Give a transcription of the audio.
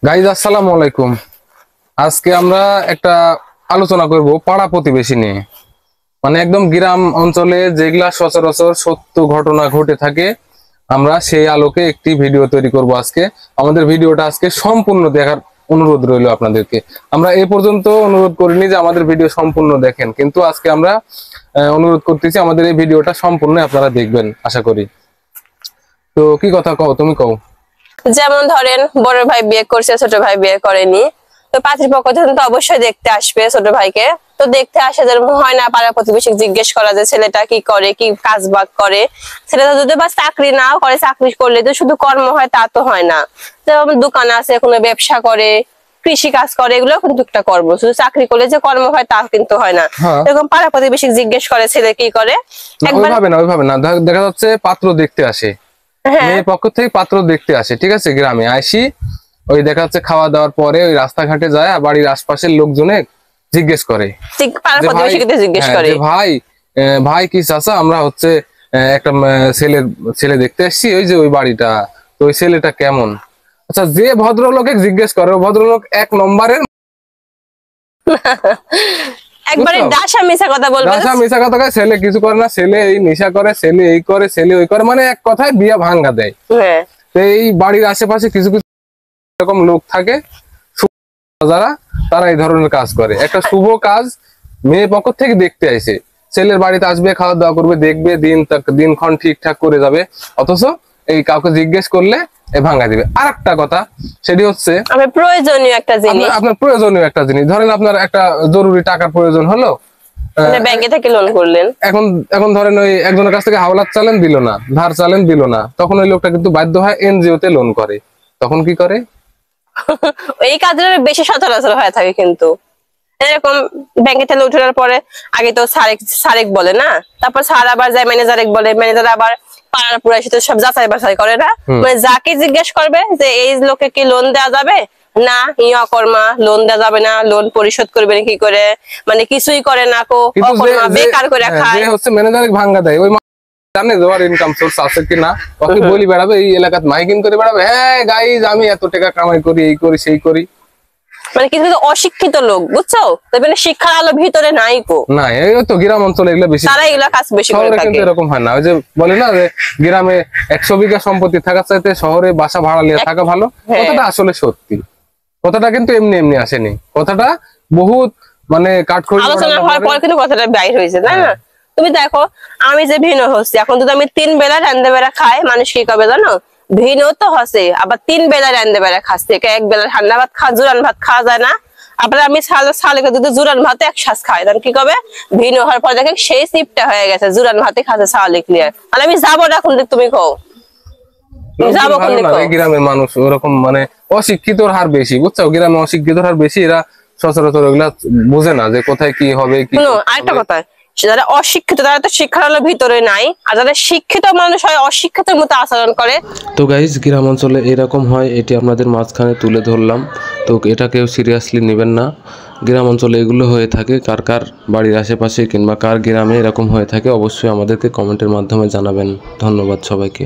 Guys আসসালামু আলাইকুম। আজকে আমরা একটা আলোচনা করব পাড়া প্রতিবেশী নিয়ে। মানে একদম গ্রাম অঞ্চলে যেগুলা সচরাচর সত্য ঘটনা ঘটে থাকে, আমরা সেই আলোকে একটি ভিডিও তৈরি করব আজকে। আমাদের ভিডিওটা আজকে সম্পূর্ণ দেখার অনুরোধ রইল আপনাদেরকে। আমরা এই পর্যন্ত অনুরোধ করিনি যে আমাদের ভিডিও সম্পূর্ণ দেখেন, কিন্তু আজকে আমরা অনুরোধ করতেছি আমাদের এই ভিডিওটা সম্পূর্ণ আপনারা দেখবেন আশা করি। তো কি কথা কও, তুমি কও। যেমন ধরেন বড় ভাই বিয়ে করছে, ছোট ভাই বিয়ে করেনি, তো পাত্রীপক্ষ তো অবশ্যই দেখতে আসবে ছোট ভাইকে। তো দেখতে আসে যেরকম হয় না, পাড়া প্রতিবেশী জিজ্ঞেস করা যে ছেলেটা কি করে, কি কাজ বাজ করে। ছেলেটা যদি বা চাকরি না করে, চাকরি করলে তো শুধু কর্ম হয় তা তো হয় না। যেমন দোকান আছে, কোনো ব্যবসা করে, কৃষি কাজ করে, এগুলো কিন্তু একটা কর্ম। শুধু চাকরি করলে যে কর্ম হয় তা কিন্তু হয় না। এরকম পাড়া প্রতিবেশী জিজ্ঞেস করে ছেলে কি করে। ওইভাবে না দেখা যাচ্ছে পাত্র দেখতে আসে, মেয়ে পক্ষ থেকে পাত্র দেখতে আসে, ঠিক আছে। গ্রামে আসি, ওই দেখা যাচ্ছে খাওয়া দাওয়ার পরে ওই রাস্তাঘাটে যায়, বাড়ির আশপাশের লোকজনে জিজ্ঞেস করে ভাই ভাই কি চাচা, আমরা হচ্ছে একটা ছেলে দেখতে আসছি, ওই যে ওই বাড়িটা, তো ওই ছেলেটা কেমন। আচ্ছা, যে ভদ্রলোকে জিজ্ঞেস করে ও ভদ্রলোক এক নম্বরের একবারে ডাসা মিছা কথা বলবে, ডাসা মিছা কথা কয়। ছেলে কিছু করে না, ছেলে এই নেশা করে, ছেলে এই করে, ছেলে ওই করে, মানে এক কথায় বিয়া ভাঙ্গা দেয়। তো এই বাড়ির আশেপাশে কিছু কিছু এরকম লোক থাকে যারা, তারা এই ধরনের কাজ করে। একটা শুভ কাজ মেয়ে পক্ষ থেকে দেখতে আসে, ছেলের বাড়িতে আসবে, খাওয়া দাওয়া করবে, দেখবে, দিনক্ষণ ঠিকঠাক করে যাবে, অথচ এই কাউকে জিজ্ঞেস করলে ভাঙ্গা দিবে। আর একটা কথা, সেটি হচ্ছে আপনার প্রয়োজনীয় একটা জিনিস। ধরেন আপনার একটা জরুরি টাকার প্রয়োজন হলো, ব্যাংকে থেকে লোন করলেন, এখন ধরেন ওই একজনের কাছ থেকে হাওলাত চালেন দিল না, ধার চালেন দিল না, তখন ওই লোকটা কিন্তু বাধ্য হয় এনজিও তে লোন করে। তখন কি করে? এই কাজের বেশি সচরাচর হয়ে থাকে। কিন্তু এরকম ব্যাংকে থেকে উঠানোর পরে আগে তো সারেক বলে না, তারপর স্যার আবার যায় ম্যানেজার বলে, ম্যানেজার আবার পাড়ার পুরাশি তো সব যাচাই বাছাই করে না। মানে যাকে জিজ্ঞেস করবে যে এই লোকে কি লোন দেওয়া যাবে না, অকর্মা লোন দেওয়া যাবে না, লোন পরিশোধ করবে না কি করে, মানে কিছুই করে না, বেকার করে খায়, হচ্ছে ম্যানেজার ভাঙ্গা দেয়। ওই জানে তোমার ইনকাম সোর্স আছে কিনা, ওকে বলি বেড়াবে, এই এলাকাত মাইকিং করে বেড়াবে, হ্যাঁ গাইজ আমি এত টাকা কামাই করি, এই করি সেই করি। মানে কিছু কিছু অশিক্ষিত লোক, বুঝছো, মানে শিক্ষার আলো ভিতরে নাই কো না, এই তো গ্রাম অঞ্চলে এগুলো বেশি, তারা এগুলো কাজ বেশি করে থাকে। কিন্তু এরকম হয় না। ওই যে বলে না যে গ্রামে 100 বিঘা সম্পত্তি থাকার চাইতে শহরে বাসা ভাড়া নিয়ে থাকা ভালো। কথাটা আসলে সত্যি, কথাটা কিন্তু এমনি এমনি আসেনি, কথাটা বহুত মানে কাঠখড়ি আলোচনা হওয়ার পর কিন্তু কথাটা বাইর হয়েছে, তাই না? তুমি দেখো, আমি যে ভিন্ন হচ্ছি, এখন যদি আমি 3 বেলা রান্না বেড়া খাই, মানুষ কি করবে জানো? ভিন্ন তো হচ্ছে, আবার 3 বেলা রান্না বেড়া খাচ্ছে, এক বেলা ঠান্ডা ভাত জুরান ভাত খাওয়া যায় না। আবার আমি সালে যদি জুরান ভাতে এক শ্বাস খাই, তখন কি করবে? ভিন্ন হওয়ার পর দেখে সেই সিপটা হয়ে গেছে, জুরান ভাতে খাচ্ছে সালে ক্লিয়ার। তাহলে আমি যাবো না, এখন তুমি কও যাবো কোন দিকে? গ্রামের মানুষ ওরকম মানে অশিক্ষিতর হার বেশি, বুঝছো, গ্রামে অশিক্ষিতর হার বেশি। এরা সচরাচর ওগুলা বোঝে না যে কোথায় কি হবে। আরেকটা কথা, যারা অশিক্ষিত তারা তো শিক্ষার আলো ভিতরে নাই, আর যারা শিক্ষিত মানুষ হয় অশিক্ষিতের মতো আচরণ করে। তো গাইজ, গ্রাম অঞ্চলে এরকম হয়, এটি আপনাদের মাঝখানে তুলে ধরলাম। তো এটা কেউ সিরিয়াসলি নেবেন না। গ্রাম অঞ্চলে এগুলো হয়ে থাকে। কার কার বাড়ির আশেপাশে কিংবা কার গ্রামে এরকম হয়ে থাকে অবশ্যই আমাদেরকে কমেন্টের মাধ্যমে জানাবেন। ধন্যবাদ সবাইকে।